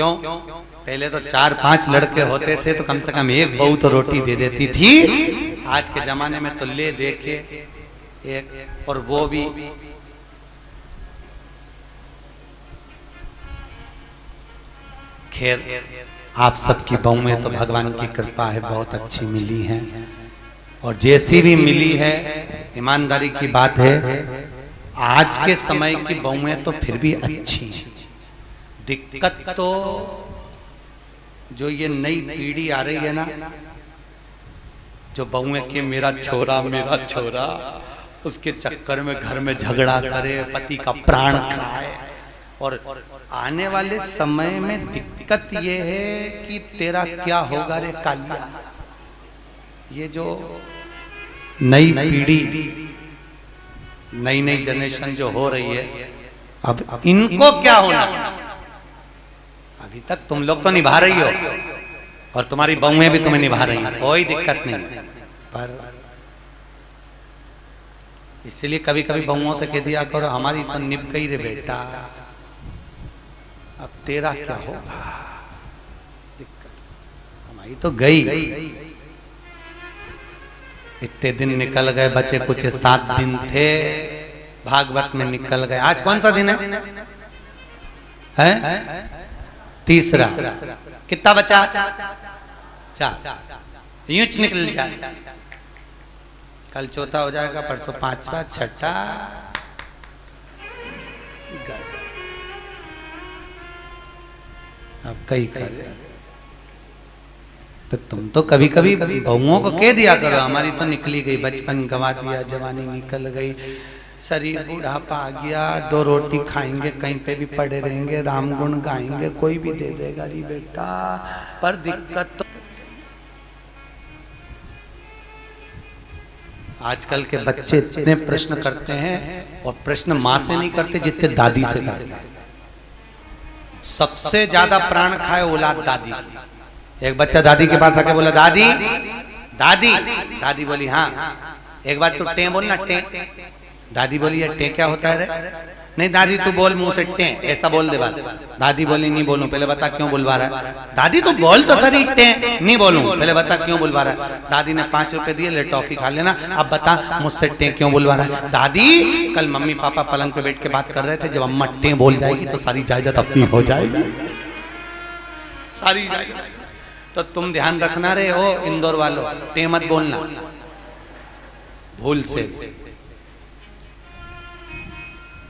क्यों? पहले तो 4-5 लड़के होते थे तो कम से कम एक बहू तो रोटी दे देती थी। आज के जमाने में तो ले देखे एक, और वो भी खैर आप सबकी बहुएं तो भगवान की कृपा है बहुत अच्छी मिली हैं, और जैसी भी मिली है ईमानदारी की बात है आज के समय की बहुएं तो फिर भी अच्छी हैं। दिक्कत तो जो ये नई पीढ़ी आ रही है ना, जो बहुएं के मेरा छोरा उसके चक्कर में घर में झगड़ा करे, पति का प्राण खाए। और आने वाले समय में दिक्कत ये है कि तेरा क्या होगा रे कालिया। ये जो नई पीढ़ी, नई जनरेशन जो हो रही है, अब इनको क्या होना। अभी तक तुम लोग तो निभा रही हो और तुम्हारी बहुएं भी तुम्हें निभा रही हैं, कोई दिक्कत नहीं, पर इसलिए कभी कभी बहुओं से कह दिया करो हमारी तो निभ गई रे बेटा, अब तेरा क्या होगा। दिक्कत हमारी तो गई, इतने दिन निकल गए, बचे कुछ 7 दिन थे, भागवत में निकल गए। आज कौन सा दिन है? तीसरा। कितना बचा? 4। यूं निकल जाए, कल चौथा हो जाएगा, परसों 5वां, 6ठा। अब कई करे तो तुम तो कभी कभी बहुओं को कह दिया करो हमारी तो निकली गई, बचपन गंवा दिया, जवानी निकल गई, शरीर बूढ़ापा आ गया, 2 रोटी खाएंगे, कहीं पे भी पड़े रहेंगे, राम गुण गाएंगे, कोई भी दे देगा री बेटा। पर दिक्कत तो आजकल के बच्चे इतने प्रश्न करते हैं, और प्रश्न माँ से नहीं करते जितने दादी से करते हैं। सबसे ज्यादा प्राण खाए औलाद दादी की। एक बच्चा दादी के पास आके बोला दादी दादी, दादी बोली हाँ। एक बार तू टे बोलना, टे। दादी बोली टे क्या होता है रे? नहीं दादी तू बोल मुंह से, टे ऐसा बोल दे बस। दादी बोली नहीं बोलूं, पहले बता क्यों बुलवा रहा है। दादी तू बोल तो सही, टे नहीं बोलूं, पहले बता क्यों बुलवा रहा है। दादी ने 5 रुपए दिए, ले टॉफी खा लेना, अब बता मुझसे टे क्यों बुलवा रहा है। दादी कल मम्मी पापा पलंग पे बैठ के बात कर रहे थे, जब अम्मा टे बोल जाएगी तो सारी जायदाद अपनी हो जाएगी, सारी जायदाद। तो तुम ध्यान रखना रे हो इंदौर वालों, टे मत बोलना भूल से।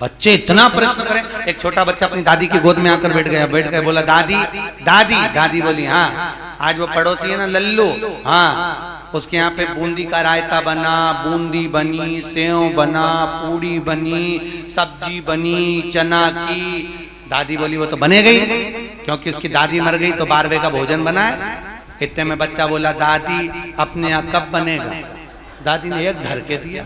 बच्चे इतना प्रश्न करें। एक छोटा बच्चा अपनी दादी की गोद में आकर बैठ गया, बोला दादी दादी। दादी बोली हाँ। आज वो पड़ोसी है ना लल्लू, हाँ, उसके यहाँ पे बूंदी का रायता बना, बूंदी बनी, सेव बना, पूड़ी बनी, सब्जी बनी चना की। दादी बोली वो तो बने गई, क्योंकि उसकी दादी मर गई तो 12वें का भोजन बना है। इतने में बच्चा बोला दादी अपने यहाँ कब बनेगा। दादी ने एक धर के दिया।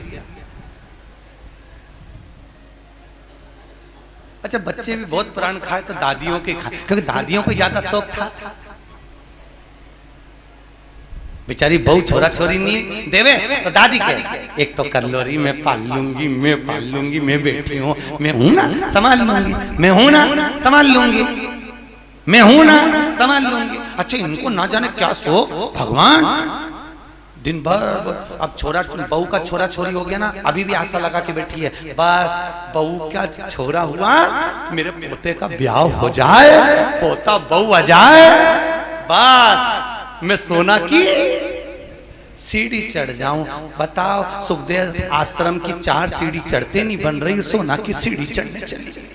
अच्छा बच्चे भी बहुत प्राण खाए तो दादियों के खाए, क्योंकि दादियों को ज्यादा शौक था। बेचारी बहू छोरा छोरी नहीं देवे तो दादी के एक तो कर लो रही, मैं पाल लूंगी, मैं पाल लूंगी, मैं बैठी हूँ, मैं हूं ना संभाल लूंगी, मैं हूं ना संभाल लूंगी, मैं हूं ना संभाल लूंगी। अच्छा इनको ना जाने क्या शौक भगवान। दिन भर अब छोरा बहू का छोरा छोरी हो गया ना, अभी भी आशा लगा के बैठी है बस बहू क्या छोरा हुआ, मेरे पोते का ब्याह हो जाए, पोता बहू आ जाए, बस मैं सोना की सीढ़ी चढ़ जाऊं। बताओ सुखदेव आश्रम की 4 सीढ़ी चढ़ते नहीं बन रही, सोना की सीढ़ी चढ़ने चली गई।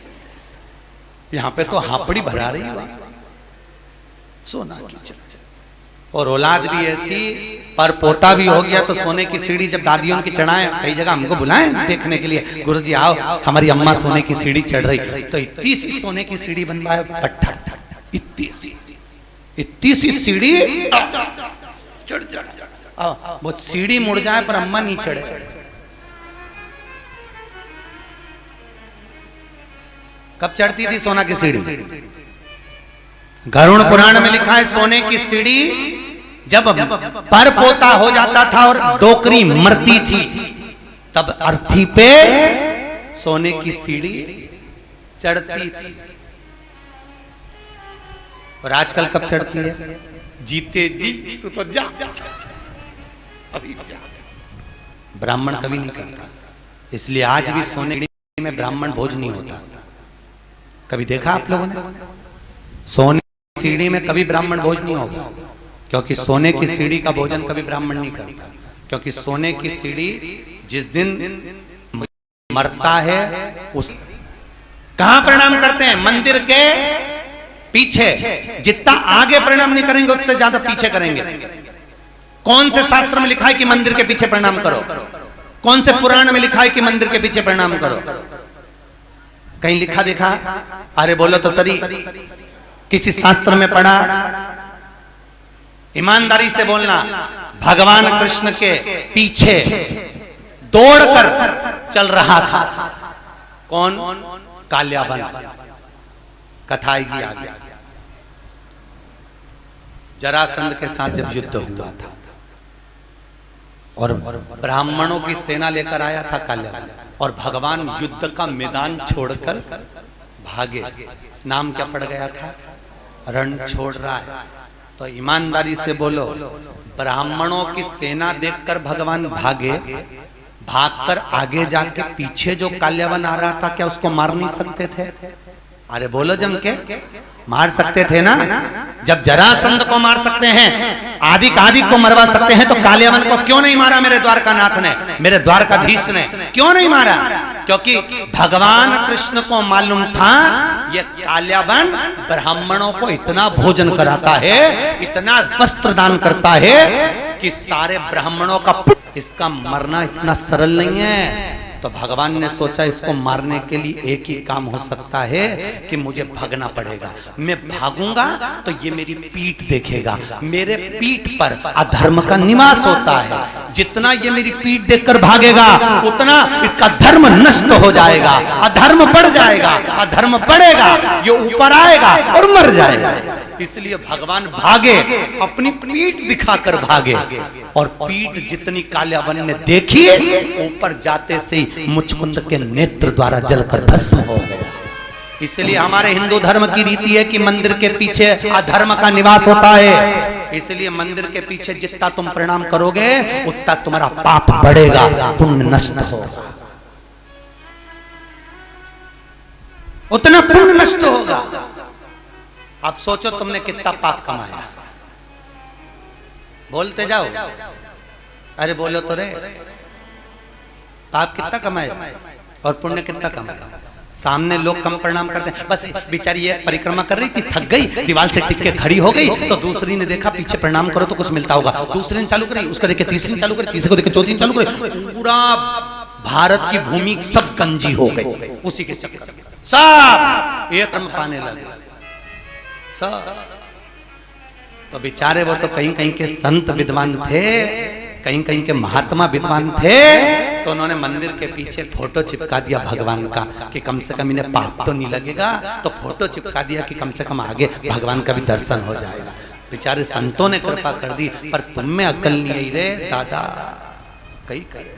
यहाँ पे तो हापड़ी भरा रही है सोना की चढ़। और औलाद भी ऐसी, पर पोता भी हो गया तो सोने की सीढ़ी जब दादियों की चढ़ाए, कई जगह हमको बुलाएं देखने के लिए, गुरुजी आओ हमारी अम्मा सोने की सीढ़ी चढ़ रही, तो इतनी सी सोने की सीढ़ी बनवाए पट्टा, इतनी सी सीढ़ी चढ़ जाए, वो सीढ़ी मुड़ जाए पर अम्मा नहीं चढ़े। कब चढ़ती थी सोना की सीढ़ी? गरुड़ पुराण में लिखा है सोने की सीढ़ी जब पर पोता हो जाता था और डोकरी मरती थी, तब अर्थी पे सोने की सीढ़ी चढ़ती थी। और आजकल कब चढ़ती है? जीते जी तू तो जा, अभी जा। ब्राह्मण कभी नहीं करता, इसलिए आज भी सोने में ब्राह्मण भोज नहीं होता। कभी देखा आप लोगों ने? सोने की सीढ़ी में कभी ब्राह्मण भोज नहीं होगा, क्योंकि सोने की सीढ़ी का भोजन कभी ब्राह्मण नहीं करता। क्योंकि सोने की सीढ़ी जिस दिन मरता है उस कहां प्रणाम करते हैं? मंदिर के पीछे। जितना आगे प्रणाम नहीं करेंगे उससे ज्यादा पीछे करेंगे। कौन से शास्त्र में लिखा है कि मंदिर के पीछे प्रणाम करो? कौन से पुराण में लिखा है कि मंदिर के पीछे प्रणाम करो? कहीं लिखा देखा? अरे बोलो तो सही, किसी शास्त्र में पढ़ा? ईमानदारी से बोलना। भगवान कृष्ण के पीछे दौड़कर चल रहा था कौन? काल्याबन। कथा आएगी आगे। जरासंध के साथ जब युद्ध हुआ था और ब्राह्मणों की सेना लेकर आया था काल्याबन, और भगवान युद्ध का मैदान छोड़कर भागे। नाम क्या पड़ गया था? रण छोड़ रहा है। तो ईमानदारी से बोलो, ब्राह्मणों की सेना देखकर भगवान भागे, भागकर आगे जाके पीछे जो काल्याबन आ रहा था, क्या उसको मार नहीं सकते थे? अरे बोलो जम के, मार सकते थे ना। जब जरासंध को मार सकते हैं, आदिक को मरवा सकते हैं, तो काल्याबन को क्यों नहीं मारा मेरे द्वारकानाथ ने, मेरे द्वारकाधीश ने? क्यों नहीं मारा? क्योंकि भगवान कृष्ण को मालूम था ये काल्याबन ब्राह्मणों को इतना भोजन कराता है, इतना वस्त्र दान करता है कि सारे ब्राह्मणों का इसका मरना इतना सरल नहीं है। तो भगवान ने सोचा इसको मारने के लिए एक ही काम हो सकता है कि मुझे भागना पड़ेगा। मैं भागूंगा तो ये मेरी पीठ देखेगा, मेरे पीठ पर अधर्म का निवास होता है। जितना ये मेरी पीठ देखकर भागेगा उतना इसका धर्म नष्ट हो जाएगा, अधर्म बढ़ जाएगा, अधर्म बढ़ेगा, ये ऊपर आएगा और मर जाएगा। इसलिए भगवान भागे, अपनी पीठ दिखाकर भागे, और पीठ जितनी काल्याबन ने देखी, ऊपर जाते से मुचकुंद के नेत्र द्वारा जलकर भस्म हो गया। इसलिए हमारे हिंदू धर्म की रीति है कि मंदिर के पीछे अधर्म का निवास होता है। इसलिए मंदिर के पीछे जितना तुम प्रणाम करोगे उतना तुम्हारा पाप बढ़ेगा, पुण्य नष्ट होगा, उतना पुण्य नष्ट होगा। अब सोचो तुमने कितना पाप कमाया, बोलते जाओ। अरे बोलो तो रे, पाप कितना कमाया और पुण्य कितना कमाया? सामने लोग कम प्रणाम करते हैं, बस बेचारी ये परिक्रमा कर रही थी, थक गई, दीवार से टिक के खड़ी हो गई, तो दूसरी ने देखा पीछे प्रणाम करो तो कुछ मिलता होगा, दूसरी ने चालू करी, उसका देखे तीसरी ने चालू करी, तीसरी को देखे चौथी ने चालू करी, पूरा भारत की भूमि सब गंजी हो गई उसी के चक्कर में। सब एक कर्म पाने लगे सब। तो बेचारे वो तो कहीं कहीं के संत विद्वान थे, कहीं कहीं के महात्मा विद्वान थे, तो उन्होंने मंदिर के पीछे फोटो चिपका दिया भगवान का कि कम से कम इन्हें पाप तो नहीं लगेगा। तो फोटो चिपका दिया कि कम से कम आगे भगवान का भी दर्शन हो जाएगा। बेचारे संतों ने कृपा कर दी, पर तुम में अक्ल नहीं आई रे दादा, कहीं करे।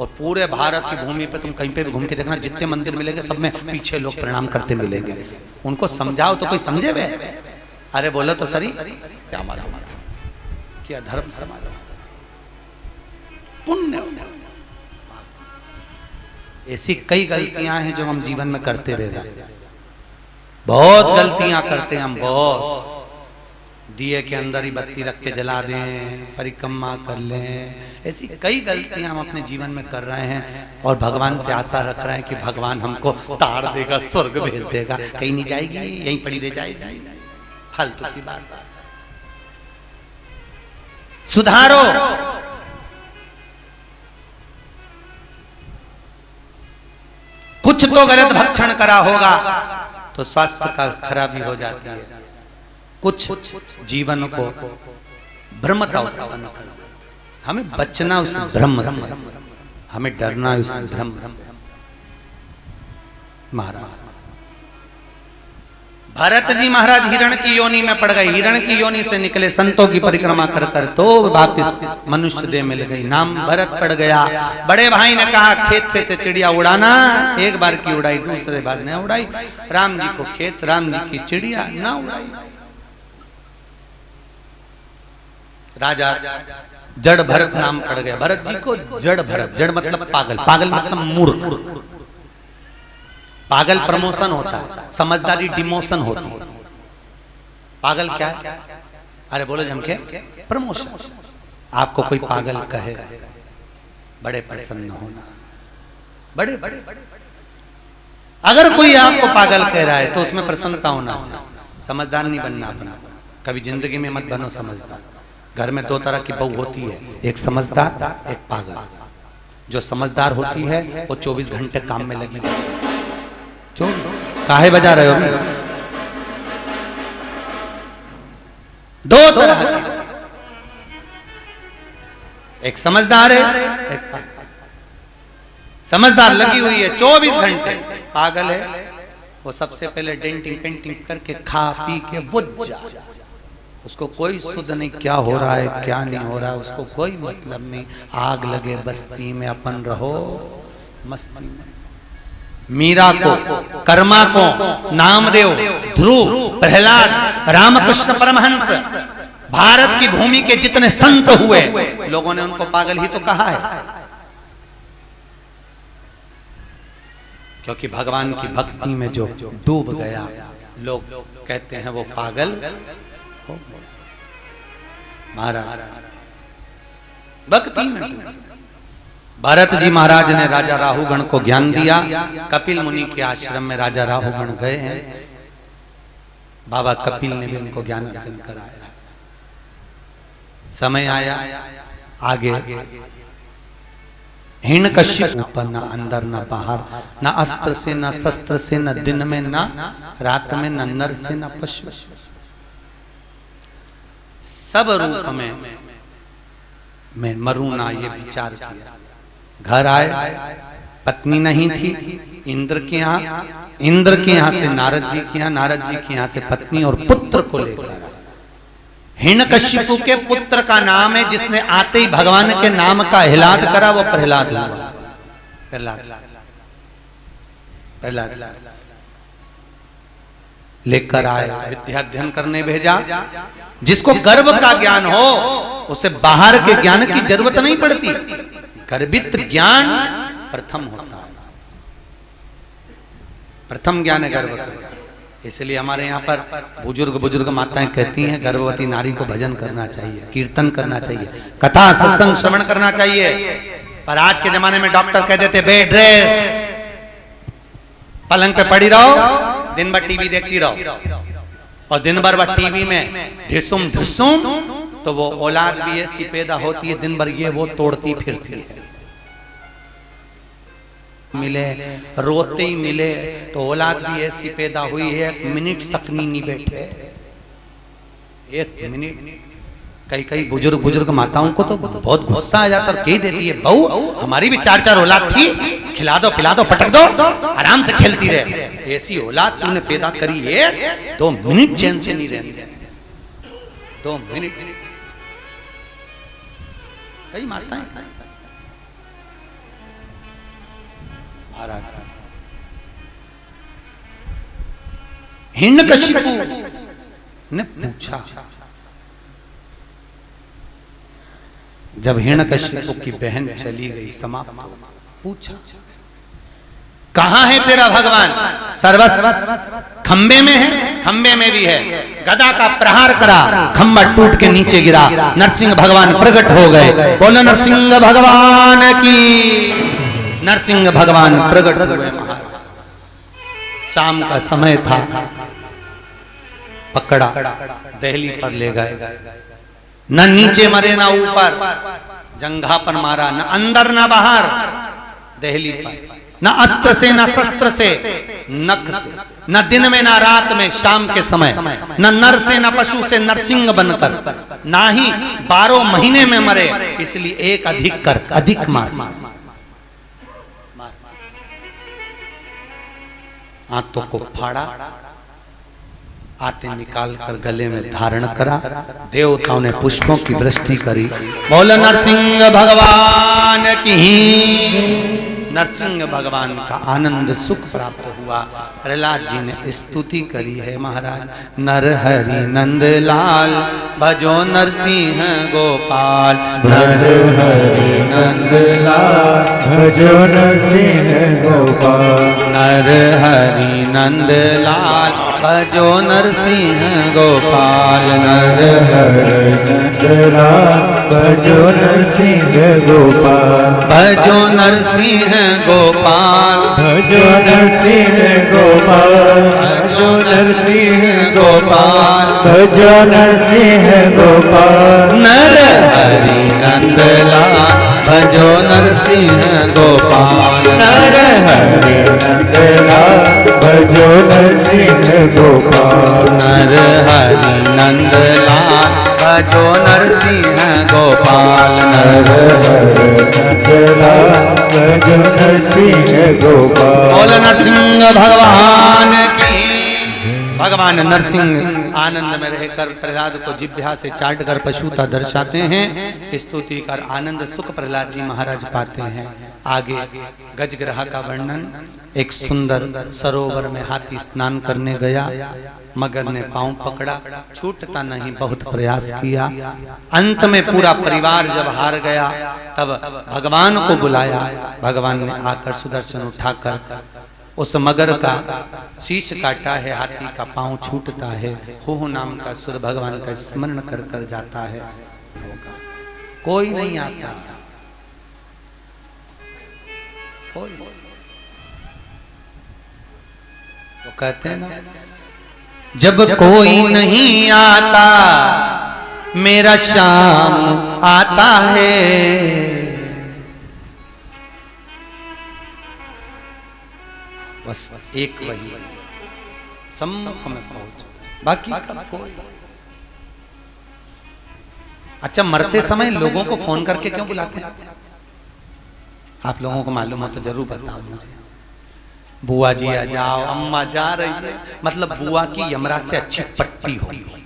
और पूरे भारत की भूमि पे तुम कहीं पे भी घूम के देखना, जितने मंदिर मिलेंगे सब में पीछे लोग प्रणाम करते मिलेंगे। उनको समझाओ तो कोई समझे वे? अरे बोलो तो सही, क्या मालूम क्या धर्म समाज पुण्य। ऐसी कई गलतियां हैं जो हम जीवन में करते रह रहे हैं, बहुत गलतियां करते हैं हम, बहुत। दिए के अंदर ही बत्ती रख के जला दें, परिक्रमा कर लें, ऐसी कई गलतियां हम अपने जीवन में कर रहे हैं, और भगवान से आशा रख रहे हैं कि भगवान हमको तार देगा, स्वर्ग भेज देगा। कहीं नहीं जाएगी, यहीं पड़ी रह जाएगी, फालतू की बात। सुधारो। कुछ तो गलत भक्षण करा होगा तो स्वास्थ्य का खराबी हो जाती है, कुछ जीवन को भ्रमता उत्पन्न कर देता। हमें बचना उस भ्रम से, हमें डरना उस भ्रम से। महाराज भरत जी महाराज हिरण की योनि में पड़ गए, हिरण की योनि से निकले, संतों की परिक्रमा कर कर तो वापिस मनुष्य देह मिल गई, नाम भरत पड़ गया। बड़े भाई ने कहा खेत पे से चिड़िया उड़ाना, एक बार की उड़ाई, दूसरे बार न उड़ाई। राम जी को खेत, राम जी की चिड़िया ना उड़ाई। राजा जड़ भरत नाम पड़ गया भरत जी को। जड़ भरत, जड़ मतलब पागल, पागल मतलब मूर्ख। पागल प्रमोशन होता है, समझदारी डिमोशन होती है। पागल क्या है? अरे बोलो झमके, प्रमोशन। आपको कोई पागल कहे, बड़े प्रसन्न होना, बड़े बड़े। अगर कोई आपको पागल कह रहा है तो उसमें प्रसन्नता होना चाहिए। समझदार नहीं बनना अपना, कभी जिंदगी में मत बनो समझदार। घर में दो तरह की बहू होती है, एक समझदार, एक पागल। जो समझदार होती है वो 24 घंटे काम में लगी रहती है। 24 काहे बजा रहे हो? दो तरह की, एक समझदार है, एक पागल। समझदार लगी हुई है 24 घंटे, पागल है वो सबसे पहले डेंटिंग पेंटिंग करके खा पी के वो जाए। उसको कोई सुध नहीं क्या हो रहा है क्या नहीं हो रहा है, उसको कोई मतलब नहीं। आग लगे बस्ती में, अपन रहो मस्ती में। मीरा को, कर्मा को, नामदेव, ध्रुव, प्रहलाद, रामकृष्ण परमहंस, भारत की भूमि के जितने संत हुए, लोगों ने उनको पागल ही तो कहा है। क्योंकि भगवान की भक्ति में जो डूब गया, लोग कहते हैं वो पागल हो गया। महाराज भक्ति में डूब। भरत जी महाराज ने राजा राहुगण को ज्ञान दिया। कपिल मुनि के आश्रम में राजा राहुगण गए हैं। बाबा कपिल ने भी उनको ज्ञान अर्जन कराया। समय आया आगे, हिरण्यकश्यप ऊपर, न अंदर न बाहर, न अस्त्र से न शस्त्र से, न दिन में न रात में, न नर से न पशु, सब रूप में मरूं ना, ये विचार किया। घर आए, पत्नी नहीं थी, इंद्र के यहाँ से नारद जी के यहाँ, नारद जी के यहाँ से पत्नी और पुत्र को लेकर आए। हिरण्यकशिपु के पुत्र का नाम है, जिसने आते ही भगवान के नाम का हिलाद करा, वो प्रहलाद हुआ। प्रहलाद लेकर आए, विद्या अध्ययन करने भेजा। जिसको गर्भ का ज्ञान हो उसे बाहर के ज्ञान की जरूरत नहीं पड़ती। गर्भित ज्ञान प्रथम होता है, प्रथम ज्ञान है गर्भ का। इसलिए हमारे यहाँ पर बुजुर्ग माताएं कहती हैं गर्भवती नारी को भजन करना चाहिए, कीर्तन करना चाहिए, कथा सत्संग श्रवण करना चाहिए। पर आज के जमाने में डॉक्टर कह देते बेड रेस्ट, पलंग पे पड़ी रहो, दिन भर टीवी देखती रहो, और दिन भर वह टीवी में ढिसुम ढुसुम, तो वो औलाद भी ऐसी पैदा होती है दिन भर ये वो तोड़ती फिरती है। मिले रोते ही मिले तो औलाद भी ऐसी पैदा हुई है, 1 मिनट सकनी नहीं बैठे, 1 मिनट। कई बुजुर्ग माताओं को तो बहुत गुस्सा आ जाता है, कह देती है बहू हमारी भी 4 औलाद थी, खिला दो पिला दो पटक दो, आराम से खेलती रहे। ऐसी औलाद तूने पैदा करी है, 2 मिनट चैन से नहीं रहते, 2 मिनट। कई माताएं महाराज, हिरण्यकशिपु ने पूछा, जब हिरण्यकशिपु की बहन चली गई, समाप्त, पूछा कहां है तेरा भगवान? सर्वस्व खंबे में है, खंबे में भी है। गदा का प्रहार करा, खंबा टूट के नीचे गिरा, नरसिंह भगवान प्रकट हो गए। बोलो नरसिंह भगवान की। नरसिंह भगवान प्रकट हुए। शाम का समय था, पकड़ा, दहली पर ले गए। न नीचे मरे न ऊपर, जंघा पर मारा, न अंदर न बाहर, दहली पर। न अस्त्र से न शस्त्र से, नख से, न दिन में न रात में, शाम के समय, न नर से न पशु से, नरसिंह बनकर, ना ही 12 महीने में मरे, इसलिए एक अधिक कर, अधिक मास। हाथों को फाड़ा, आते निकाल कर गले में धारण करा, देवताओं ने पुष्पों की वृष्टि करी। बोलो नरसिंह भगवान की। नरसिंह भगवान का आनंद सुख प्राप्त हुआ। प्रहलाद जी ने स्तुति करी है महाराज, नर हरि नंद लाल भजो नरसिंह गोपाल। नर हरि नंद लाल भजो नरसिंह गोपाल। नर हरि नंद लाल भजो नरसिंह गोपाल। नर हरि नंद लाल भजो नरसिंह गोपाल। भजो नरसिंह गोपाल। भजो नरसिंह गोपाल। भजो नरसिंह गोपाल। भजो नरसिंह गोपाल। नर हरि नंद लाल भजो नरसिंह गोपाल। नर हरि नंद लाल भजो नरसिंह गोपाल। नर हरि नंद लाल भजो नरसिंह गोपाल। नर हरि नंद लाल भजो नरसिंह गोपाल। बोल नरसिंह भगवान की। भगवान नरसिंह आनंद में रहकर प्रहलाद को जिह्वा से चाट कर पशुता दर्शाते हैं। स्तुति कर आनंद सुख प्रहलाद जी महाराज पाते हैं। आगे गजग्रह का वर्णन। एक सुंदर सरोवर में हाथी स्नान करने गया। मगर ने पांव पकड़ा, छूटता नहीं, बहुत प्रयास किया। अंत में पूरा परिवार जब हार गया तब भगवान को बुलाया। भगवान ने आकर सुदर्शन उठाकर उस मगर का शीश काटा है। हाथी का पांव छूटता है। हो नाम का सुर भगवान का स्मरण कर कर जाता है। कोई नहीं आता, कोई। वो कहते हैं ना, जब कोई नहीं आता मेरा शाम आता है। बस एक वही सम्मुख में पहुंच, बाकी कोई। अच्छा, मरते समय लोगों को फोन करके क्यों बुलाते हैं? आप लोगों को मालूम हो तो जरूर बताओ मुझे। बुआ जी आ जाओ, अम्मा जा रही है, मतलब बुआ की यमराज से अच्छी पट्टी होगी।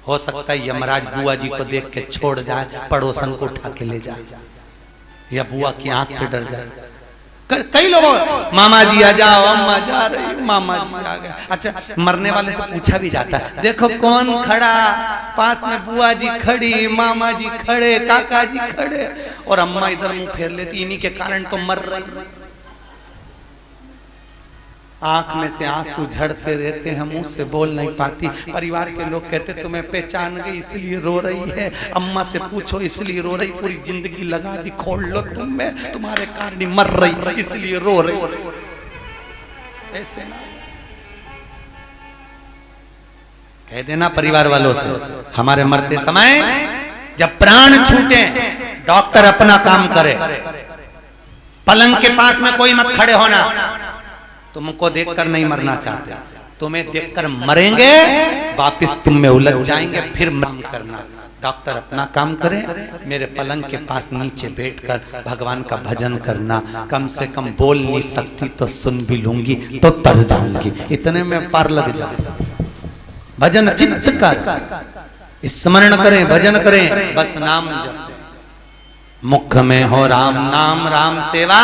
हो सकता है यमराज बुआ जी को देख के छोड़ जाए, पड़ोसन को उठा के ले जाए, या बुआ की आंख से डर जाए। कई लोगों, मामा जी आ जाओ, अम्मा जा रही, मामा जी आ गए। अच्छा, मरने वाले से पूछा भी जाता है, देखो कौन खड़ा, पास में बुआ जी खड़ी, मामा जी खड़े, काका जी खड़े, और अम्मा इधर मुंह फेर लेती, इन्हीं के कारण तो मर रही। आंख में से आंसू झड़ते रहते हैं, मुंह से बोल नहीं पाती। परिवार के लोग कहते तुम्हें पहचान गई इसलिए रो रही है, अम्मा से पूछो इसलिए रो रही, पूरी जिंदगी लगा दी खोल लो तुम में, तुम्हारे कारण मर रही इसलिए रो रही। ऐसे ना कह देना परिवार वालों से, हमारे मरते समय जब प्राण छूटे डॉक्टर अपना काम करे, पलंग के पास में कोई मत खड़े होना। तुमको देखकर नहीं मरना चाहते, तुम्हें देखकर मरेंगे, वापिस तुम में उलझ जाएंगे, फिर काम करना। डॉक्टर अपना काम करे, मेरे पलंग के पास नीचे बैठकर भगवान का भजन करना। कम से कम बोल नहीं सकती तो सुन भी लूंगी तो तर जाऊंगी, इतने में पार लग जाए। भजन चित्त कर, स्मरण करें, भजन करें, बस नाम जप। मुख में हो राम नाम, राम सेवा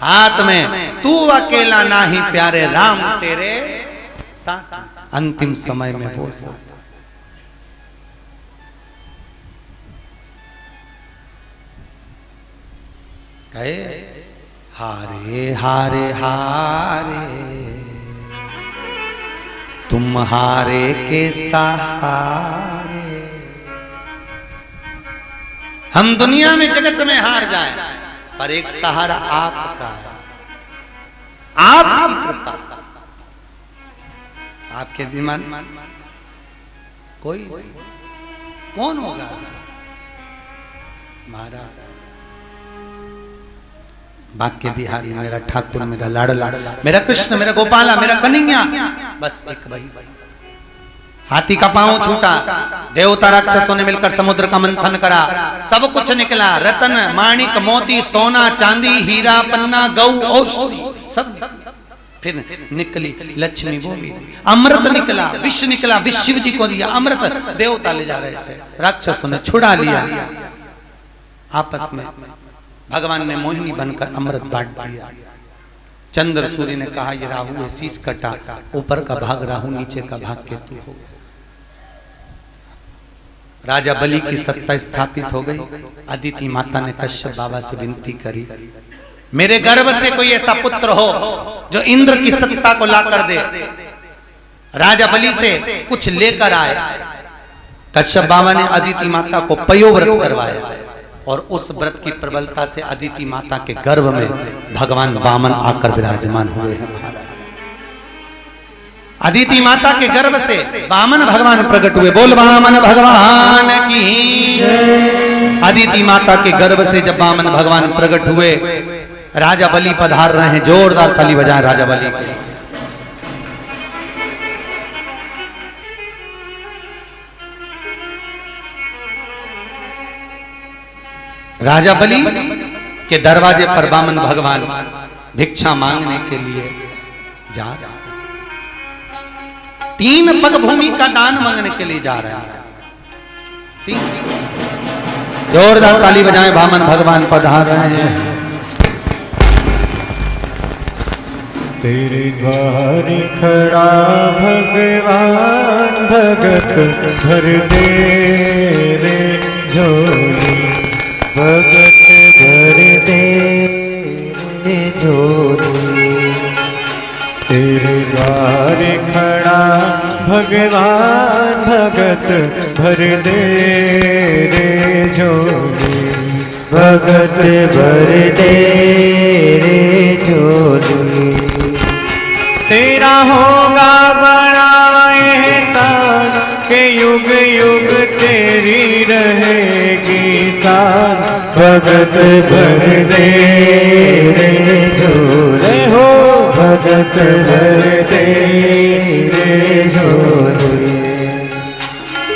हाथ में, तू अकेला नाही प्यारे, राम तेरे साथ। अंतिम समय में वो साथ। कहे हारे हारे हारे तुम हारे के सहारे। हम दुनिया में जगत में हार जाएं, पर एक सहारा आपका है, आपकी कृपा। आपके दिमाग कोई कौन होगा? महाराज बांके बिहारी, मेरा ठाकुर, मेरा लाडला, मेरा कृष्ण, मेरा गोपाला, मेरा कन्हैया, बस एक वही। हाथी का पांव छूटा, देवता राक्षसों ने मिलकर समुद्र का मंथन करा, सब कुछ निकला, रतन माणिक मोती सोना चांदी हीरा पन्ना गौ औषधि सब निकला। फिर निकली लक्ष्मी, वो भी अमृत निकला, विष निकला, विष शिव जी को दिया अमृत, देवता ले जा रहे थे, राक्षसों ने छुड़ा लिया। आपस में भगवान ने मोहिनी बनकर अमृत बांट दिया। चंद्र सूर्य ने कहा ये राहु है, शीश कटा, ऊपर का भाग राहु, नीचे का भाग केतु हो गया। राजा बलि की सत्ता स्थापित हो गई। अदिति माता ने कश्यप बाबा से विनती करी, मेरे गर्भ से कोई ऐसा पुत्र हो जो इंद्र की सत्ता को ला कर दे। राजा बलि से कुछ लेकर आए। कश्यप बाबा ने अदिति माता को पयोव्रत करवाया और उस व्रत की प्रबलता से अदिति माता के गर्भ में भगवान वामन आकर विराजमान हुए हैं। अदिति माता के गर्भ से वामन भगवान प्रकट हुए। बोल वामन भगवान की। अदिति माता के गर्भ से जब वामन भगवान प्रकट हुए, राजा बलि पधार रहे हैं। जोरदार ताली बजाएं राजा बलि के। राजा बलि के दरवाजे पर वामन भगवान भिक्षा मांगने के लिए जा रहे हैं। 3 पग भूमि का दान मांगने के लिए जा रहे हैं। 3 जोरदार ताली बजाएं, वामन भगवान पधार रहे हैं। तेरे द्वार खड़ा भगवान भगत भर दे रे झोली, भगत भर दे रे झोली। तेरे द्वार खड़ा भगवान भगत भर दे रे झोली, भगत भर दे रे झोली। तेरा होगा बड़ा एहसान के युग युग तेरी रहेगी शान, भगत भर दे रे झोली हो, भगत भर दे रे झोली।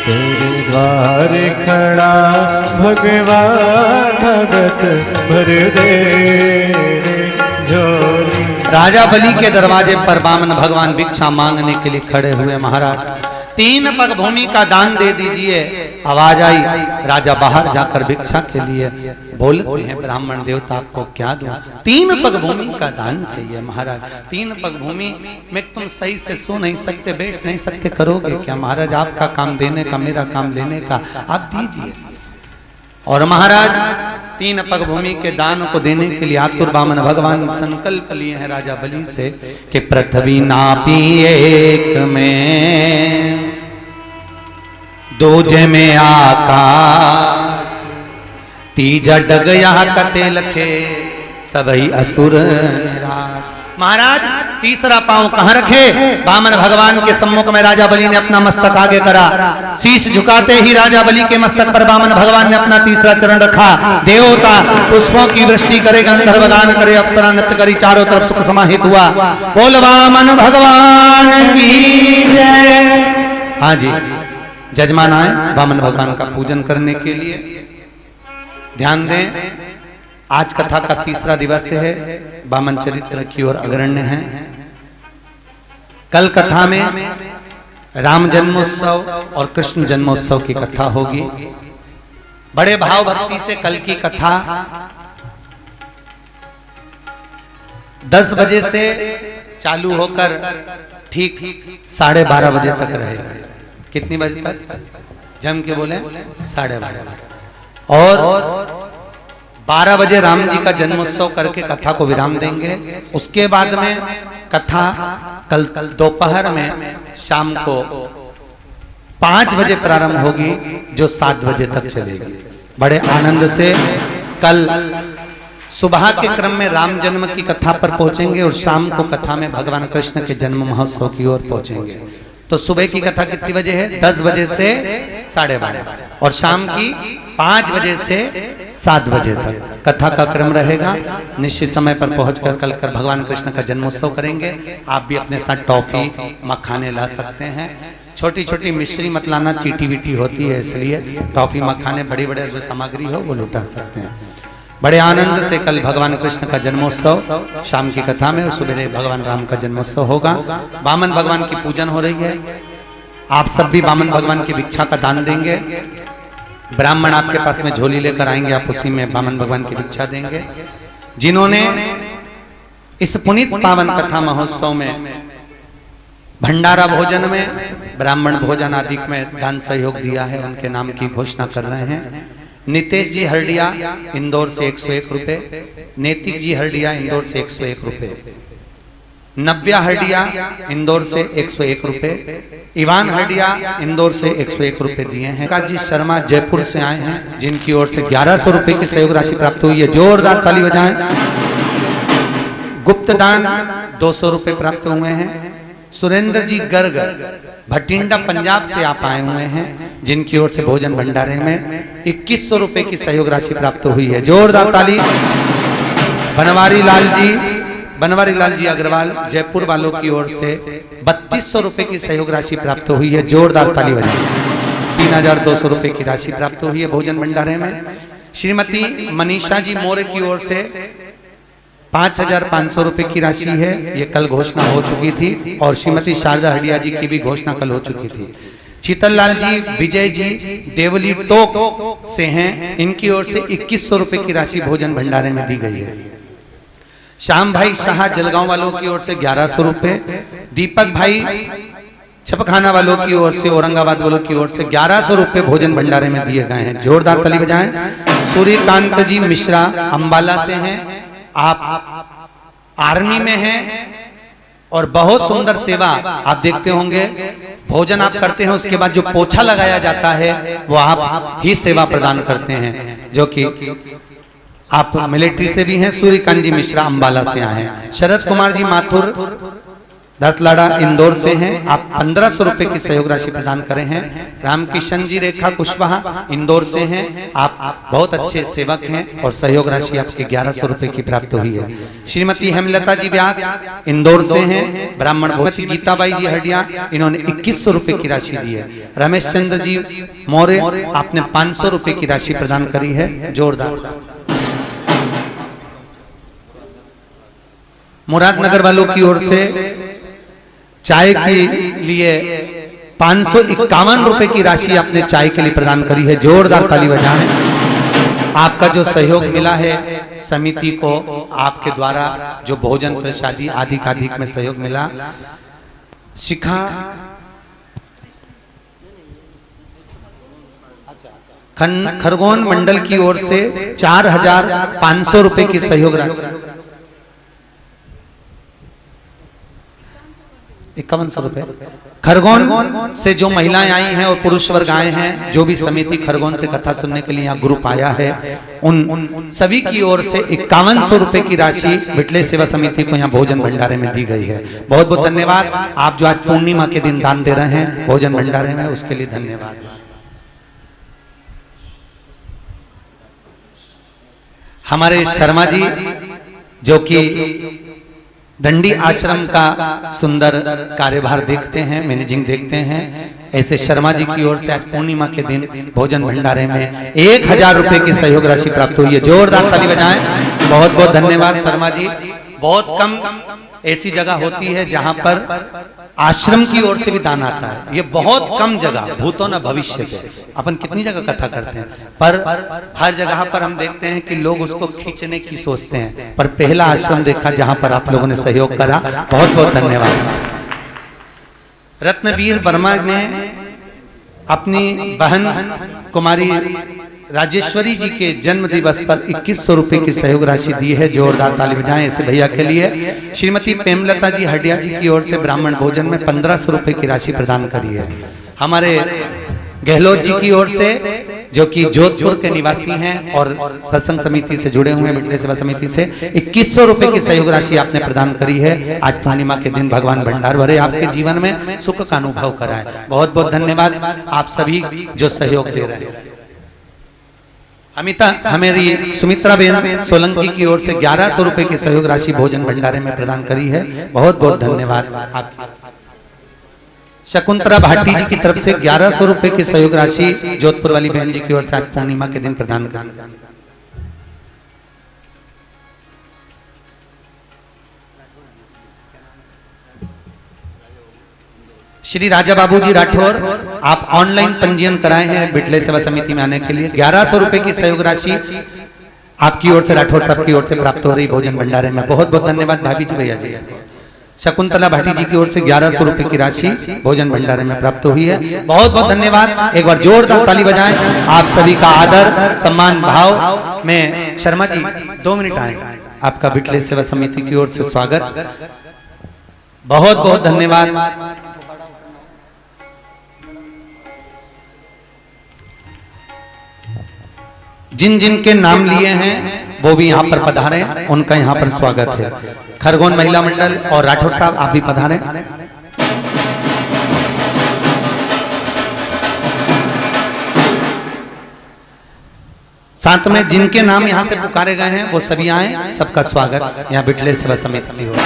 तेरे द्वार खड़ा भगवान भगत भर दे रे झोली। राजा बलि के दरवाजे पर वामन भगवान भिक्षा मांगने के लिए खड़े हुए। महाराज 3 पग भूमि का दान दे दीजिए। आवाज आई, राजा बाहर जाकर भिक्षा के लिए बोलते हैं, ब्राह्मण देवता आपको क्या दूं? 3 पग भूमि का दान चाहिए। महाराज 3 पग भूमि में तुम सही से सो नहीं सकते, बैठ नहीं सकते, करोगे क्या? महाराज आपका काम देने का, मेरा काम लेने का, आप दीजिए। और महाराज 3 पग भूमि के दान को देने के लिए आतुर वामन भगवान संकल्प लिए हैं राजा बलि से कि पृथ्वी नापी एक में, दूजे में आकाश, तीजा डग यहाँ कते लखे सबही असुर निराश। महाराज तीसरा पांव कहां रखे? वामन भगवान के सम्मुख में राजा बलि ने अपना मस्तक आगे करा। शीश झुकाते ही राजा बलि के मस्तक पर वामन भगवान ने अपना तीसरा चरण रखा। देवता पुष्पों की वृष्टि करे, गंधर्व गान करे, अप्सरा नृत्य करी, चारों तरफ सुख समाहित हुआ। बोल वामन भगवान की जय। हाँ जी, जजमान आए वामन भगवान का पूजन करने के लिए। ध्यान दें, आज कथा का तीसरा दिवस है। वामन चरित्र की ओर अग्रण्य है। कल कथा में राम जन्मोत्सव और कृष्ण जन्मोत्सव की कथा होगी। बड़े भाव भक्ति से कल की कथा 10 बजे से चालू होकर ठीक 12:30 बजे तक रहेगी। कितनी बजे तक? जम के बोले 12:30। और 12 बजे राम जी का जन्मोत्सव करके कथा को विराम देंगे। उसके बाद में कथा कल दोपहर में शाम को 5 बजे प्रारंभ होगी, जो 7 बजे तक चलेगी। बड़े आनंद से कल सुबह के क्रम में राम जन्म की कथा पर पहुंचेंगे और शाम को कथा में भगवान कृष्ण के जन्म महोत्सव की ओर पहुंचेंगे। तो सुबह की कथा कितनी बजे है? 10 बजे से 12:30 और शाम की 5 बजे से 7 बजे तक कथा का क्रम रहेगा। निश्चित समय पर पहुंचकर कल कर भगवान कृष्ण का जन्मोत्सव करेंगे। आप भी अपने साथ टॉफी मखाने ला सकते हैं। छोटी छोटी मिश्री मत लाना, चीटी वीटी होती है, इसलिए टॉफी मखाने बड़ी बड़े जो सामग्री हो वो लुटा सकते हैं। बड़े आनंद से कल भगवान कृष्ण का जन्मोत्सव शाम की कथा में, सुबह भगवान राम का जन्मोत्सव होगा। वामन भगवान की पूजन हो रही है। आप सब भी वामन भगवान की भिक्षा का दान देंगे। ब्राह्मण आपके पास में झोली लेकर आएंगे, आप उसी में वामन भगवान की भिक्षा देंगे। जिन्होंने इस पुनीत पावन कथा महोत्सव में भंडारा भोजन में ब्राह्मण भोजन आदि में दान सहयोग दिया है, उनके नाम की घोषणा कर रहे हैं। नितेश जी हरडिया इंदौर से 101 रुपए, नैतिक जी हरडिया इंदौर से 101 रुपए, नव्या हरडिया इंदौर से 101 रुपए, इवान हरडिया इंदौर से 101 रुपए दिए हैं। काजी शर्मा जयपुर से आए हैं, जिनकी ओर से 1100 रुपए की सहयोग राशि प्राप्त हुई है, जोरदार ताली बजाएं। गुप्त दान 200 रुपए प्राप्त हुए हैं। सुरेंद्र जी गर्ग भटिंडा पंजाब से आप आए हुए हैं, जिनकी ओर से भोजन भंडारे में 2100 रुपए की सहयोग राशि प्राप्त हुई है, जोरदार ताली। बनवारी लाल जी अग्रवाल जयपुर वालों की ओर से 3200 रुपए की सहयोग राशि प्राप्त हुई है, जोरदार ताली बजाएं। 3200 रुपए की राशि प्राप्त हुई है भोजन भंडारे में। श्रीमती मनीषा जी मोरे की ओर से 5500 रुपए की राशि है, ये कल घोषणा हो चुकी थी, और श्रीमती शारदा हडिया जी की भी घोषणा कल हो चुकी थी। शीतल लाल जी विजय जी देवली टोक से हैं, इनकी ओर से 2100 रुपए की राशि भोजन भंडारे में दी गई है। श्याम भाई शाह जलगांव वालों की ओर से 1100 रुपए, दीपक भाई छपखाना वालों की ओर से, औरंगाबाद वालों की ओर से 1100 रुपए भोजन भंडारे में दिए गए हैं, जोरदार ताली बजाएं। सूर्यकांत जी मिश्रा अंबाला से हैं, आप आर्मी में हैं और बहुत सुंदर सेवा आप देखते होंगे। भोजन आप करते हैं, उसके बाद जो पोछा लगाया जाता है वो आप ही सेवा प्रदान करते हैं, जो कि आप मिलिट्री से भी हैं। सूर्यकांत जी मिश्रा अंबाला से आए हैं। शरद कुमार जी माथुर दसलाड़ा इंदौर से हैं, आप 1500 रुपए की सहयोग राशि प्रदान करें हैं। रामकिशन जी रेखा कुशवाहा इंदौर से हैं, आप बहुत अच्छे सेवक हैं और सहयोग राशि आपके 1100 रुपए की प्राप्त हुई है। श्रीमती हेमलता जी व्यास इंदौर से हैं, ब्राह्मण भगवती गीताबाई जी हरडिया, इन्होंने 2100 रुपए की राशि दी है। रमेश चंद्र जी मौर्य, आपने 500 रुपए की राशि प्रदान करी है, जोरदार। मुरादनगर वालों की ओर से चाय के लिए 551 रुपए की राशि आपने चाय के लिए प्रदान करी है, जोरदार ताली बजाएं। आपका जो सहयोग मिला है समिति को, आपके द्वारा जो भोजन प्रसादी आदि का अधिक में सहयोग मिला। शिखा खरगोन मंडल की ओर से 4500 रुपए की सहयोग राशि, 5100 रुपए। खरगोन से जो महिलाएं आई हैं और पुरुष वर्ग आए हैं, जो भी समिति खरगोन से कथा सुनने के लिए यहाँ ग्रुप आया है, उन सभी की ओर से 5100 रुपए की राशि बिटले सेवा समिति को यहाँ भोजन भंडारे में दी गई है। बहुत बहुत धन्यवाद। आप जो आज पूर्णिमा के दिन दान दे रहे हैं भोजन भंडारे में, उसके लिए धन्यवाद। हमारे शर्मा जी जो कि दंडी आश्रम का सुंदर कार्यभार देखते हैं, मैनेजिंग देखते हैं, ऐसे शर्मा जी की ओर से आज पूर्णिमा के दिन भोजन भंडारे में 1000 रुपए की सहयोग राशि प्राप्त हुई है, जोरदार ताली बजाएं। बहुत बहुत धन्यवाद शर्मा जी। बहुत कम ऐसी जगह होती है जहां पर आश्रम की ओर से भी दान आता है, ये बहुत कम जगह, भूतो न भविष्य थे। अपन कितनी जगह कथा करते हैं, पर हर जगह पर हम देखते हैं कि लोग उसको खींचने की सोचते हैं, पर पहला आश्रम देखा जहां पर आप लोगों ने सहयोग करा, बहुत बहुत धन्यवाद। रत्नवीर वर्मा ने अपनी बहन कुमारी राजेश्वरी जी के जन्म दिवस पर 2100 रुपए की सहयोग राशि दी है, जोरदार ताली बजाएं ऐसे भैया के लिए। श्रीमती प्रेमलता जी हडिया जी की ओर से ब्राह्मण भोजन में 1500 रुपए की राशि प्रदान करी है। हमारे गहलोत जी की ओर से, जो कि जोधपुर के निवासी हैं और सत्संग समिति से जुड़े हुए हैं, बिटले सेवा समिति से, 2100 रुपए की सहयोग राशि आपने प्रदान करी है। आज पूर्णिमा के दिन भगवान भंडार भरे, आपके जीवन में सुख का अनुभव कराए। बहुत बहुत धन्यवाद आप सभी जो सहयोग दे रहे हैं। हमारी सुमित्रा बेन सोलंकी की ओर से 1100 रुपए की सहयोग राशि भोजन भंडारे में प्रदान करी है, बहुत बहुत धन्यवाद आपकी। शकुंतला भाटी जी की तरफ से 1100 रुपए की सहयोग राशि जोधपुर वाली बहन जी की ओर से आज पूर्णिमा के दिन प्रदान करी। श्री राजा बाबूजी राठौर, आप ऑनलाइन पंजीयन कराए हैं बिटले सेवा समिति में आने के लिए। 1100 रुपए की सहयोग राशि आपकी ओर से, राठौर साहब की ओर से प्राप्त हो रही भोजन भंडारे में, बहुत बहुत धन्यवाद भाभी जी भैया जी। शकुंतला भाटी जी की ओर से 1100 रुपए की राशि भोजन भंडारे में प्राप्त हुई है। बहुत बहुत धन्यवाद। एक बार जोरदार ताली बजाएं। आप सभी का आदर सम्मान भाव में शर्मा जी 2 मिनट आए, आपका बिटले सेवा समिति की ओर से स्वागत। बहुत बहुत धन्यवाद। जिन जिन के नाम लिए हैं वो भी यहाँ पर पधारे, उनका यहाँ पर स्वागत है। खरगोन महिला मंडल और राठौर साहब आप भी पधारे। साथ में जिनके नाम यहाँ से पुकारे गए हैं वो सभी आए, सबका स्वागत यहाँ बिटले सेवा समिति की ओर।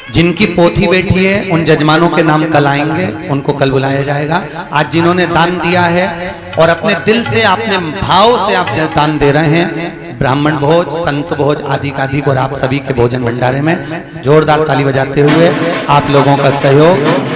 जिनकी पोथी बैठी है उन जजमानों के नाम कल आएंगे, उनको कल बुलाया जाएगा। आज जिन्होंने दान दिया है और अपने दिल से अपने भाव से आप दान दे रहे हैं, ब्राह्मण भोज, संत भोज आदि का अधिक, और आप सभी के भोजन भंडारे में जोरदार ताली बजाते हुए आप लोगों का सहयोग।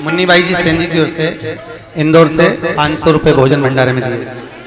मुन्नी भाई जी सेन जी की ओर से इंदौर से 500 रुपए भोजन भंडारे में दिए।